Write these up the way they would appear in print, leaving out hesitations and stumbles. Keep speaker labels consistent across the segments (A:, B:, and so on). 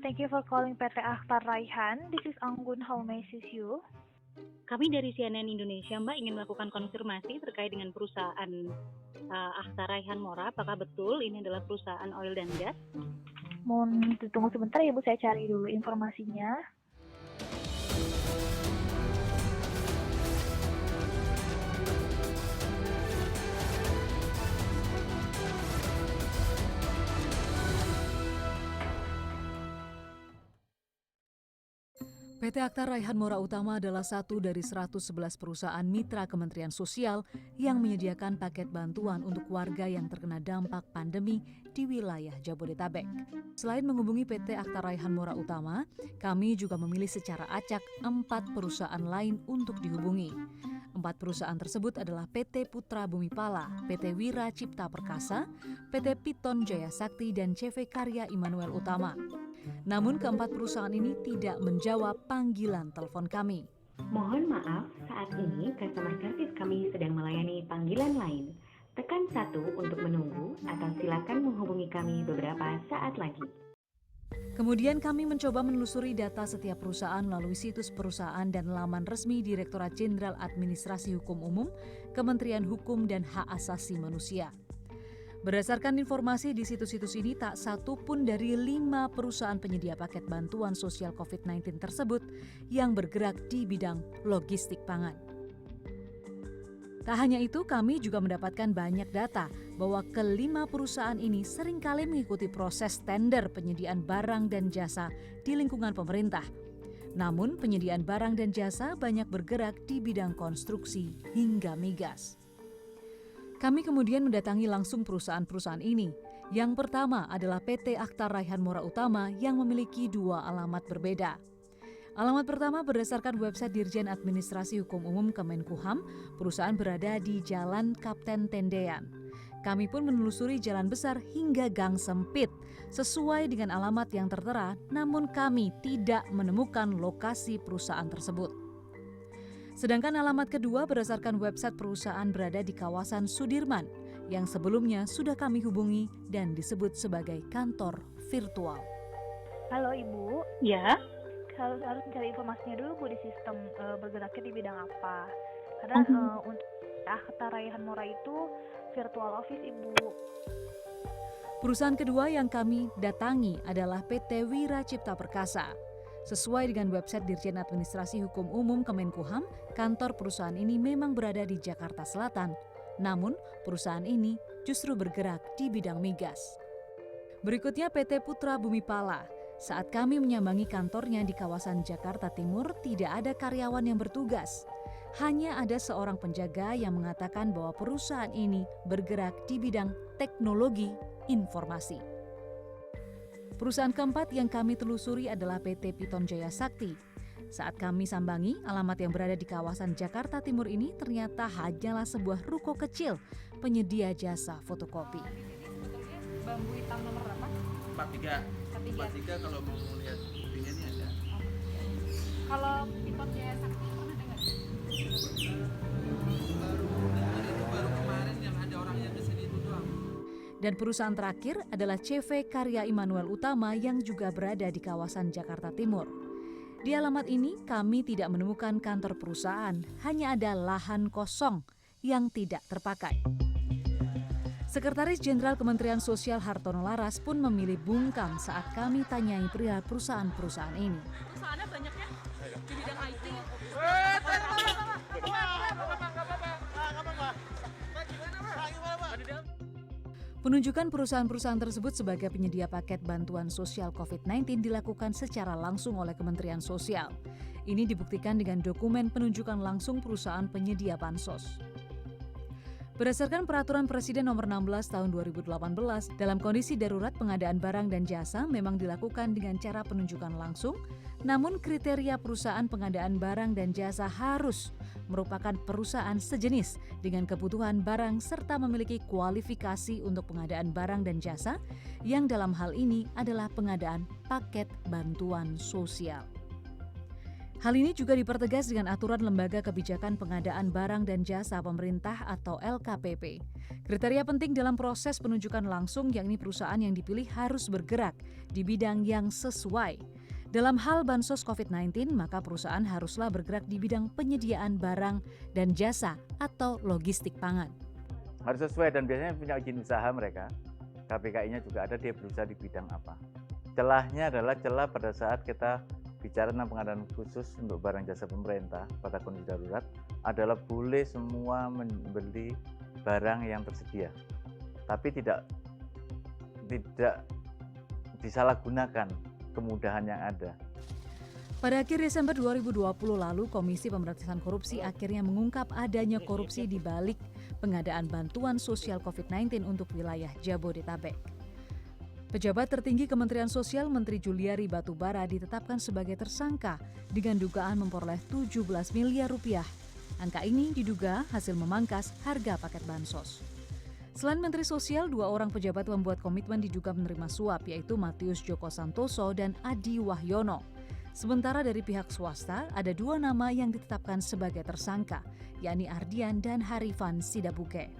A: Thank you for calling PT Akhtar Raihan. This is Anggun. How may I assist you?
B: Kami dari CNN Indonesia, Mbak, ingin melakukan konfirmasi terkait dengan perusahaan Akhtar Raihan Mora. Apakah betul ini adalah perusahaan oil dan gas?
A: Mohon tunggu sebentar ya Bu, saya cari dulu informasinya.
C: PT Akhtar Raihan Mora Utama adalah satu dari 111 perusahaan mitra Kementerian Sosial yang menyediakan paket bantuan untuk warga yang terkena dampak pandemi di wilayah Jabodetabek. Selain menghubungi PT Akhtar Raihan Mora Utama, kami juga memilih secara acak 4 perusahaan lain untuk dihubungi. 4 perusahaan tersebut adalah PT Putra Bumi Pala, PT Wira Cipta Perkasa, PT Piton Jaya Sakti, dan CV Karya Immanuel Utama. Namun keempat perusahaan ini tidak menjawab panggilan telepon kami.
D: Mohon maaf, saat ini customer service kami sedang melayani panggilan lain. Tekan 1 untuk menunggu atau silakan menghubungi kami beberapa saat lagi.
C: Kemudian kami mencoba menelusuri data setiap perusahaan melalui situs perusahaan dan laman resmi Direktorat Jenderal Administrasi Hukum Umum, Kementerian Hukum dan Hak Asasi Manusia. Berdasarkan informasi di situs-situs ini, tak satu pun dari 5 perusahaan penyedia paket bantuan sosial COVID-19 tersebut yang bergerak di bidang logistik pangan. Tak hanya itu, kami juga mendapatkan banyak data bahwa ke-5 perusahaan ini seringkali mengikuti proses tender penyediaan barang dan jasa di lingkungan pemerintah. Namun, penyediaan barang dan jasa banyak bergerak di bidang konstruksi hingga migas. Kami kemudian mendatangi langsung perusahaan-perusahaan ini. Yang pertama adalah PT Akhtar Raihan Mora Utama yang memiliki 2 alamat berbeda. Alamat pertama berdasarkan website Dirjen Administrasi Hukum Umum Kemenkumham, perusahaan berada di Jalan Kapten Tendean. Kami pun menelusuri jalan besar hingga gang sempit sesuai dengan alamat yang tertera, namun kami tidak menemukan lokasi perusahaan tersebut. Sedangkan alamat kedua berdasarkan website perusahaan berada di kawasan Sudirman yang sebelumnya sudah kami hubungi dan disebut sebagai kantor virtual.
A: Halo Ibu.
B: Ya.
A: Harus mencari informasinya dulu Bu di sistem bergeraknya di bidang apa. Karena untuk Akhtar Raihan Mora itu virtual office Ibu.
C: Perusahaan kedua yang kami datangi adalah PT Wira Cipta Perkasa. Sesuai dengan website Dirjen Administrasi Hukum Umum Kemenkumham, kantor perusahaan ini memang berada di Jakarta Selatan. Namun, perusahaan ini justru bergerak di bidang migas. Berikutnya PT Putra Bumi Pala. Saat kami menyambangi kantornya di kawasan Jakarta Timur, tidak ada karyawan yang bertugas. Hanya ada seorang penjaga yang mengatakan bahwa perusahaan ini bergerak di bidang teknologi informasi. Perusahaan keempat yang kami telusuri adalah PT Piton Jaya Sakti. Saat kami sambangi, alamat yang berada di kawasan Jakarta Timur ini ternyata hanyalah sebuah ruko kecil penyedia jasa fotokopi.
E: Bambu hitam nomor berapa? 43 kalau mau lihat buktinya ini ada.
A: Kalau Piton Jaya Sakti pernah dengar?
E: Baru kemarin yang ada orang yang di sini itu doang.
C: Dan perusahaan terakhir adalah CV Karya Immanuel Utama yang juga berada di kawasan Jakarta Timur. Di alamat ini kami tidak menemukan kantor perusahaan, hanya ada lahan kosong yang tidak terpakai. Sekretaris Jenderal Kementerian Sosial Hartono Laras pun memilih bungkam saat kami tanyai perihal perusahaan-perusahaan ini.
E: Perusahaannya banyaknya di bidang IT.
C: Penunjukan perusahaan-perusahaan tersebut sebagai penyedia paket bantuan sosial COVID-19 dilakukan secara langsung oleh Kementerian Sosial. Ini dibuktikan dengan dokumen penunjukan langsung perusahaan penyedia bansos. Berdasarkan Peraturan Presiden Nomor 16 Tahun 2018, dalam kondisi darurat pengadaan barang dan jasa memang dilakukan dengan cara penunjukan langsung, namun kriteria perusahaan pengadaan barang dan jasa harus merupakan perusahaan sejenis dengan kebutuhan barang serta memiliki kualifikasi untuk pengadaan barang dan jasa yang dalam hal ini adalah pengadaan paket bantuan sosial. Hal ini juga dipertegas dengan aturan Lembaga Kebijakan Pengadaan Barang dan Jasa Pemerintah atau LKPP. Kriteria penting dalam proses penunjukan langsung yakni perusahaan yang dipilih harus bergerak di bidang yang sesuai. Dalam hal bansos COVID-19, maka perusahaan haruslah bergerak di bidang penyediaan barang dan jasa atau logistik pangan.
F: Harus sesuai dan biasanya punya izin usaha mereka. KPKI-nya juga ada, dia berusaha di bidang apa. Celahnya adalah celah pada saat kita bicara tentang pengadaan khusus untuk barang jasa pemerintah pada kondisi darurat adalah boleh semua membeli barang yang tersedia, tapi tidak disalahgunakan kemudahan yang ada.
C: Pada akhir Desember 2020 lalu, Komisi Pemberantasan Korupsi akhirnya mengungkap adanya korupsi di balik pengadaan bantuan sosial COVID-19 untuk wilayah Jabodetabek. Pejabat tertinggi Kementerian Sosial Menteri Juliari Batubara ditetapkan sebagai tersangka dengan dugaan memperoleh 17 miliar rupiah. Angka ini diduga hasil memangkas harga paket bansos. Selain Menteri Sosial, 2 orang pejabat membuat komitmen diduga menerima suap, yaitu Matius Joko Santoso dan Adi Wahyono. Sementara dari pihak swasta, ada 2 nama yang ditetapkan sebagai tersangka, yakni Ardian dan Harifan Sidabuke.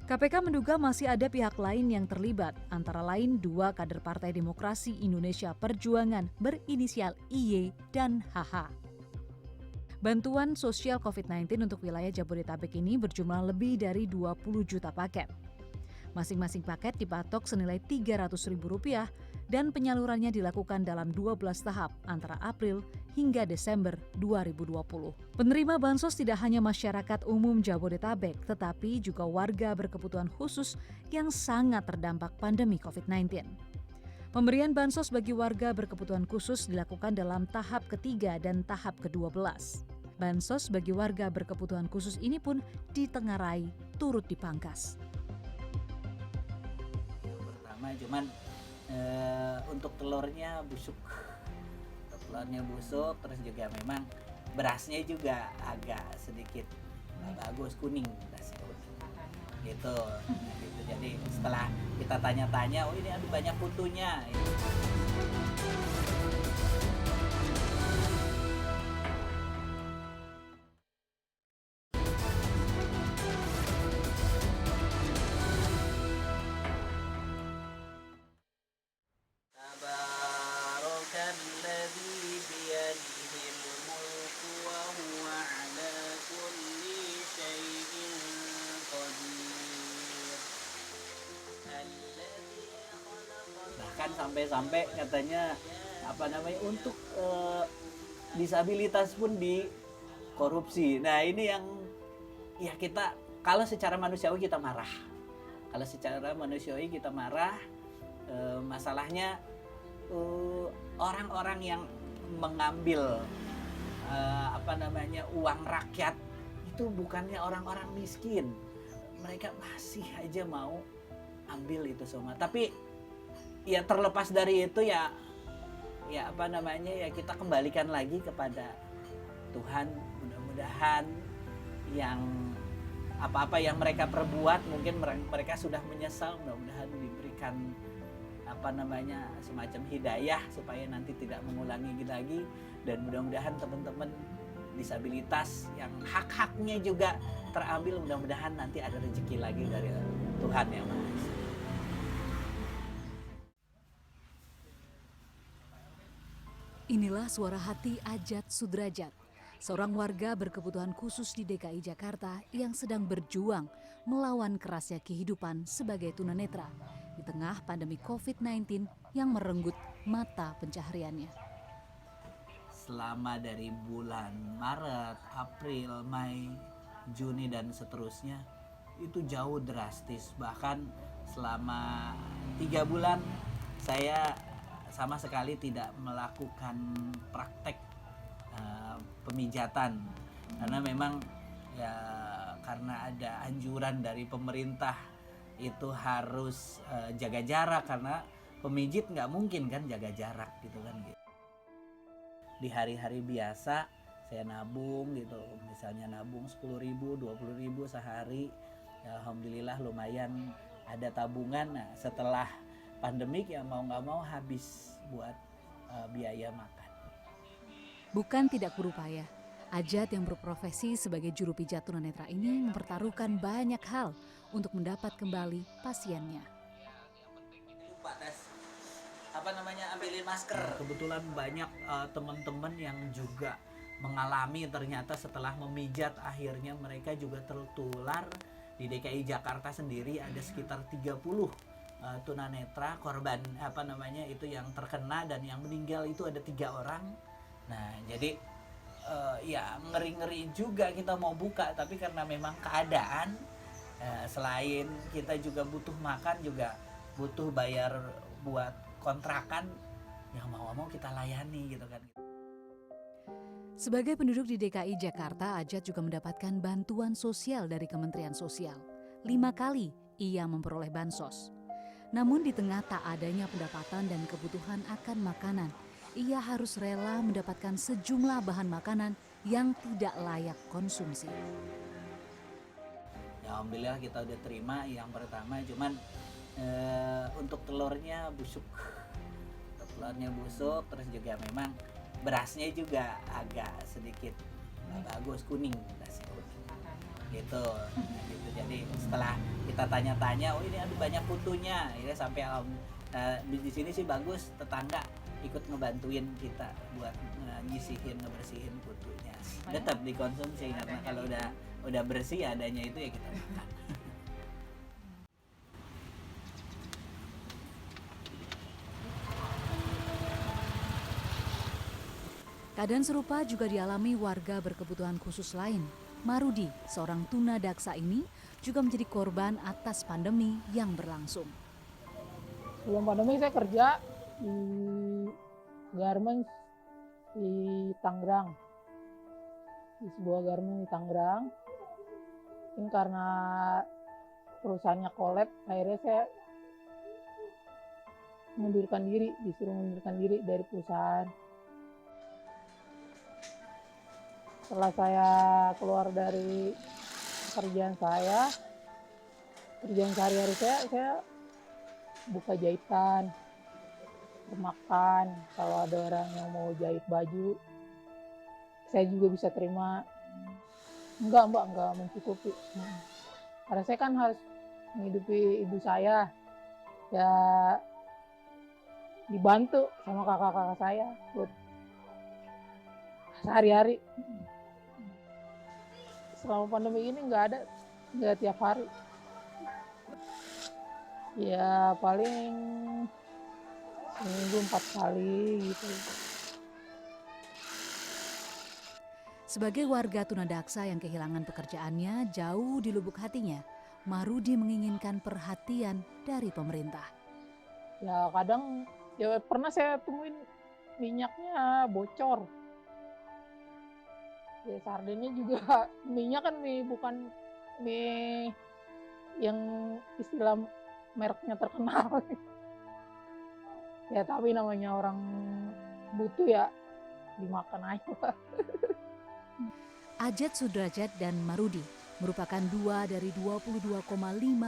C: KPK menduga masih ada pihak lain yang terlibat, antara lain 2 kader Partai Demokrasi Indonesia Perjuangan berinisial IY dan HH. Bantuan sosial COVID-19 untuk wilayah Jabodetabek ini berjumlah lebih dari 20 juta paket. Masing-masing paket dipatok senilai Rp300.000 dan penyalurannya dilakukan dalam 12 tahap antara April hingga Desember 2020. Penerima bansos tidak hanya masyarakat umum Jabodetabek, tetapi juga warga berkebutuhan khusus yang sangat terdampak pandemi COVID-19. Pemberian bansos bagi warga berkebutuhan khusus dilakukan dalam tahap ketiga dan tahap ke-12. Bansos bagi warga berkebutuhan khusus ini pun ditengarai turut dipangkas.
G: Pertama cuman untuk telurnya busuk, terus juga memang berasnya juga agak sedikit bagus kuning berasnya gitu. Jadi setelah kita tanya-tanya, oh ini ada banyak putunya. Bahkan sampai katanya untuk disabilitas pun dikorupsi. Nah ini yang ya kita kalau secara manusiawi kita marah. Masalahnya orang-orang yang mengambil uang rakyat itu bukannya orang-orang miskin. Mereka masih aja mau ambil itu semua. Tapi ya terlepas dari itu ya kita kembalikan lagi kepada Tuhan. Mudah-mudahan yang apa-apa yang mereka perbuat mungkin mereka sudah menyesal, mudah-mudahan diberikan semacam hidayah supaya nanti tidak mengulangi lagi, dan mudah-mudahan teman-teman disabilitas yang hak-haknya juga terambil, mudah-mudahan nanti ada rezeki lagi dari Tuhan Yang Maha Esa.
C: Inilah suara hati Ajat Sudrajat, seorang warga berkebutuhan khusus di DKI Jakarta yang sedang berjuang melawan kerasnya kehidupan sebagai tunanetra di tengah pandemi COVID-19 yang merenggut mata pencahariannya.
G: Selama dari bulan Maret, April, Mei, Juni dan seterusnya itu jauh drastis. Bahkan selama 3 bulan saya sama sekali tidak melakukan praktek pemijatan, karena memang ya karena ada anjuran dari pemerintah itu harus jaga jarak, karena pemijit nggak mungkin kan jaga jarak gitu kan. Di hari-hari biasa saya nabung gitu, misalnya nabung 10.000, 20.000 sehari, ya alhamdulillah lumayan ada tabungan. Nah setelah pandemik ya mau nggak mau habis buat biaya makan.
C: Bukan tidak berupaya, Ajat yang berprofesi sebagai juru pijat tunanetra ini mempertaruhkan banyak hal untuk mendapat kembali pasiennya.
G: Lupa ambilin masker. Kebetulan banyak teman-teman yang juga mengalami ternyata setelah memijat akhirnya mereka juga tertular. Di DKI Jakarta sendiri ada sekitar 30 tunanetra korban itu yang terkena, dan yang meninggal itu ada 3 orang. Nah, jadi ya ngeri-ngeri juga kita mau buka, tapi karena memang keadaan selain kita juga butuh makan, juga butuh bayar buat kontrakan, yang mau kita layani gitu kan.
C: Sebagai penduduk di DKI Jakarta, Ajat juga mendapatkan bantuan sosial dari Kementerian Sosial. 5 kali ia memperoleh bansos. Namun di tengah tak adanya pendapatan dan kebutuhan akan makanan, ia harus rela mendapatkan sejumlah bahan makanan yang tidak layak konsumsi.
G: Ya alhamdulillah kita udah terima yang pertama, cuman untuk telurnya busuk. Terus juga memang berasnya juga agak sedikit nggak bagus, kuning, berasnya kuning gitu. Jadi setelah kita tanya-tanya, oh ini ada banyak putunya ya, sampai di sini sih bagus, tetangga ikut ngebantuin kita buat ngebersihin putunya. Tetap dikonsumsi karena kalau udah bersih adanya itu ya kita makan.
C: Keadaan serupa juga dialami warga berkebutuhan khusus lain. Marudi, seorang tunadaksa ini, juga menjadi korban atas pandemi yang berlangsung.
H: Sebelum pandemi saya kerja di garment di Tangerang, di sebuah garment di Tangerang. Ini karena perusahaannya kolab, akhirnya saya disuruh mengundurkan diri dari perusahaan. Setelah saya keluar dari pekerjaan sehari-hari saya buka jahitan, makan. Kalau ada orang yang mau jahit baju, saya juga bisa terima. Enggak mencukupi. Karena saya kan harus menghidupi ibu saya, ya dibantu sama kakak-kakak saya buat sehari-hari. Selama pandemi ini nggak tiap hari. Ya paling seminggu 4 kali gitu.
C: Sebagai warga tunadaksa yang kehilangan pekerjaannya jauh di lubuk hatinya, Marudi menginginkan perhatian dari pemerintah.
H: Ya kadang, ya pernah saya temuin minyaknya bocor. Ya sardennya juga, minyak kan bukan mie yang istilah mereknya terkenal. Ya tapi namanya orang butuh ya dimakan aja.
C: Ajat Sudrajat dan Marudi merupakan 2 dari 22,5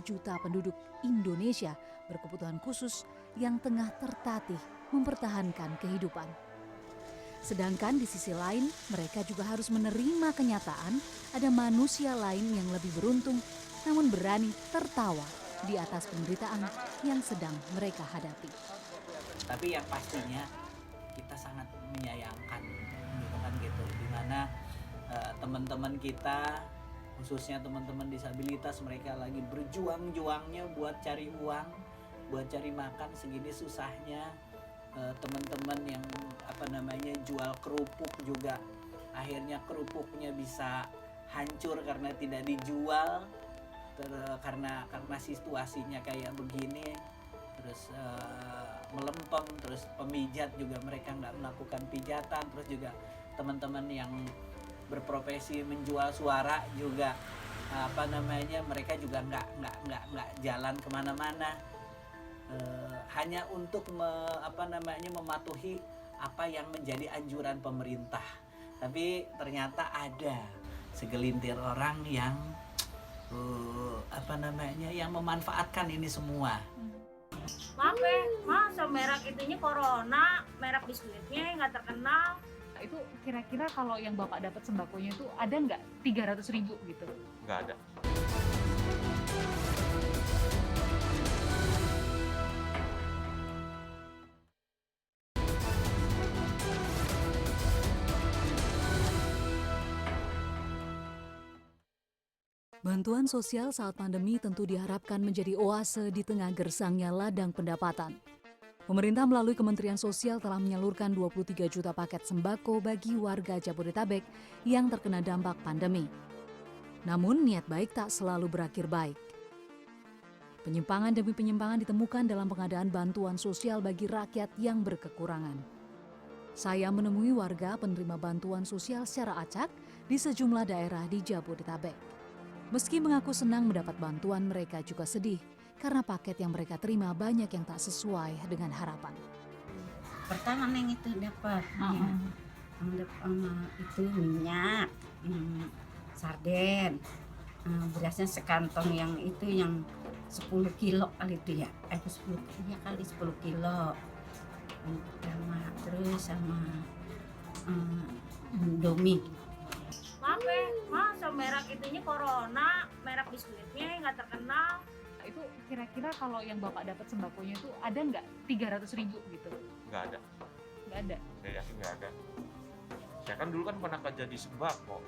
C: juta penduduk Indonesia berkebutuhan khusus yang tengah tertatih mempertahankan kehidupan. Sedangkan di sisi lain, mereka juga harus menerima kenyataan ada manusia lain yang lebih beruntung namun berani tertawa di atas penderitaan yang sedang mereka hadapi.
G: Tapi yang pastinya kita sangat menyayangkan gitu, dimana teman-teman kita, khususnya teman-teman disabilitas, mereka lagi berjuang-juangnya buat cari uang, buat cari makan. Segini susahnya teman-teman yang jual kerupuk juga akhirnya kerupuknya bisa hancur karena tidak dijual, karena situasinya kayak begini. Terus melempem, terus pemijat juga mereka nggak melakukan pijatan. Terus juga teman-teman yang berprofesi menjual suara juga mereka juga nggak jalan kemana-mana, hanya untuk mematuhi apa yang menjadi anjuran pemerintah. Tapi ternyata ada segelintir orang yang yang memanfaatkan ini semua.
I: Maaf masa merek itunya Corona, merek biskuitnya nggak terkenal.
C: itu kira-kira kalau yang Bapak dapat sembakonya itu ada nggak 300.000 gitu?
E: Nggak ada.
C: Bantuan sosial saat pandemi tentu diharapkan menjadi oase di tengah gersangnya ladang pendapatan. Pemerintah melalui Kementerian Sosial telah menyalurkan 23 juta paket sembako bagi warga Jabodetabek yang terkena dampak pandemi. Namun niat baik tak selalu berakhir baik. Penyimpangan demi penyimpangan ditemukan dalam pengadaan bantuan sosial bagi rakyat yang berkekurangan. Saya menemui warga penerima bantuan sosial secara acak di sejumlah daerah di Jabodetabek. Meski mengaku senang mendapat bantuan, mereka juga sedih karena paket yang mereka terima banyak yang tak sesuai dengan harapan.
I: Pertama neng itu dapat itu minyak, sarden, berasnya sekantong yang itu yang 10 kilo kali itu ya, 10 ya kali 10 kilo, sama Indomie.
J: Maaf masa merek itunya corona, merek biskuitnya nggak terkenal.
C: Itu kira-kira kalau yang Bapak dapat sembakonya itu ada nggak 300.000 gitu?
E: Nggak ada.
C: Nggak ada?
E: Saya yakin nggak ada. Saya kan dulu kan pernah kerja di sembako.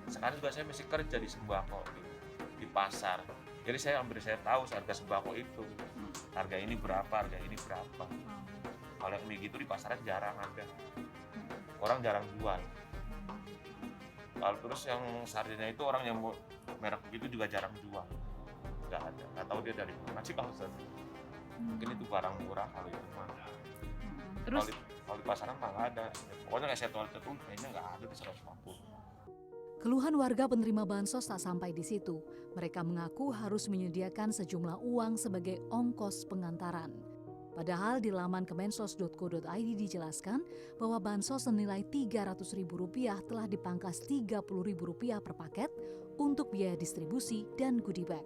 E: Sekarang juga saya masih kerja di sembako di pasar. Jadi saya tahu harga sembako itu. Harga ini berapa, harga ini berapa. Kalau yang gitu di pasaran jarang ada. Orang jarang jual. Kalau terus yang sardennya itu orang yang mau merek begitu juga jarang jual. Nggak ada. Nggak tahu dia dari mana sih Pak Ustaz. Mungkin itu barang murah kalau itu mah.
C: Terus
E: kalau di pasaran mah nggak ada. Pokoknya kayak saya tuh kayaknya nggak ada di 150.
C: keluhan warga penerima bansos tak sampai di situ. Mereka mengaku harus menyediakan sejumlah uang sebagai ongkos pengantaran. Padahal di laman kemensos.co.id dijelaskan bahwa bansos senilai Rp300.000 telah dipangkas Rp30.000 per paket untuk biaya distribusi dan goodie bag.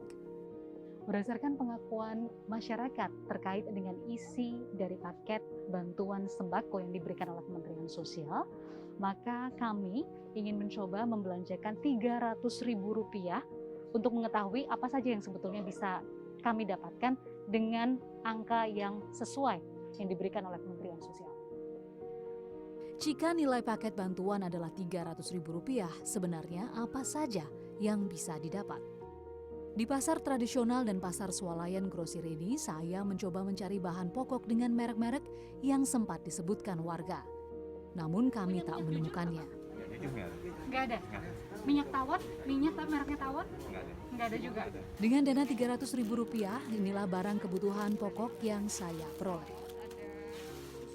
C: Berdasarkan pengakuan masyarakat terkait dengan isi dari paket bantuan sembako yang diberikan oleh Kementerian Sosial, maka kami ingin mencoba membelanjakan Rp300.000 untuk mengetahui apa saja yang sebetulnya bisa kami dapatkan dengan angka yang sesuai yang diberikan oleh Kementerian Sosial. Jika nilai paket bantuan adalah Rp300.000, sebenarnya apa saja yang bisa didapat? Di pasar tradisional dan pasar swalayan grosir ini, saya mencoba mencari bahan pokok dengan merek-merek yang sempat disebutkan warga. Namun kami tak menemukannya. Nggak ada? Minyak tawon? Minyak mereknya tawon? Nggak ada juga? Dengan dana Rp300.000, inilah barang kebutuhan pokok yang saya peroleh.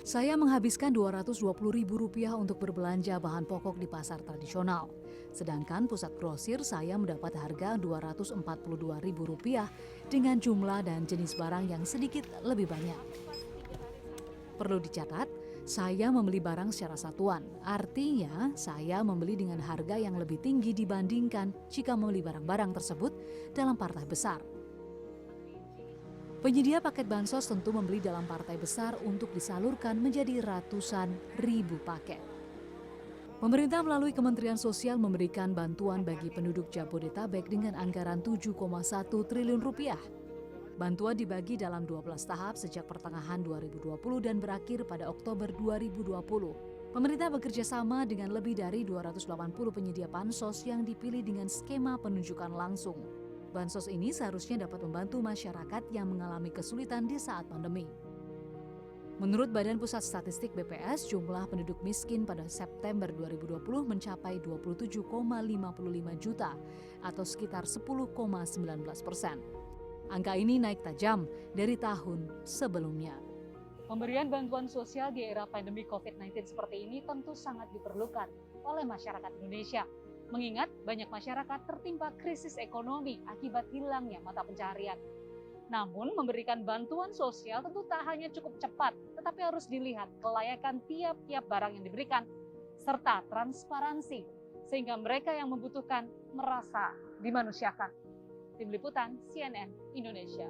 C: Saya menghabiskan Rp220.000 untuk berbelanja bahan pokok di pasar tradisional. Sedangkan pusat grosir saya mendapat harga Rp242.000 dengan jumlah dan jenis barang yang sedikit lebih banyak. Perlu dicatat, saya membeli barang secara satuan. Artinya, saya membeli dengan harga yang lebih tinggi dibandingkan jika membeli barang-barang tersebut dalam partai besar. Penyedia paket bansos tentu membeli dalam partai besar untuk disalurkan menjadi ratusan ribu paket. Pemerintah melalui Kementerian Sosial memberikan bantuan bagi penduduk Jabodetabek dengan anggaran Rp7,1 triliun. Bantuan dibagi dalam 12 tahap sejak pertengahan 2020 dan berakhir pada Oktober 2020. Pemerintah bekerja sama dengan lebih dari 280 penyedia bansos yang dipilih dengan skema penunjukan langsung. Bansos ini seharusnya dapat membantu masyarakat yang mengalami kesulitan di saat pandemi. Menurut Badan Pusat Statistik BPS, jumlah penduduk miskin pada September 2020 mencapai 27,55 juta atau sekitar 10,19%. Angka ini naik tajam dari tahun sebelumnya. Pemberian bantuan sosial di era pandemi COVID-19 seperti ini tentu sangat diperlukan oleh masyarakat Indonesia. Mengingat banyak masyarakat tertimpa krisis ekonomi akibat hilangnya mata pencaharian. Namun memberikan bantuan sosial tentu tak hanya cukup cepat, tetapi harus dilihat kelayakan tiap-tiap barang yang diberikan, serta transparansi, sehingga mereka yang membutuhkan merasa dimanusiakan. Tim Liputan CNN Indonesia.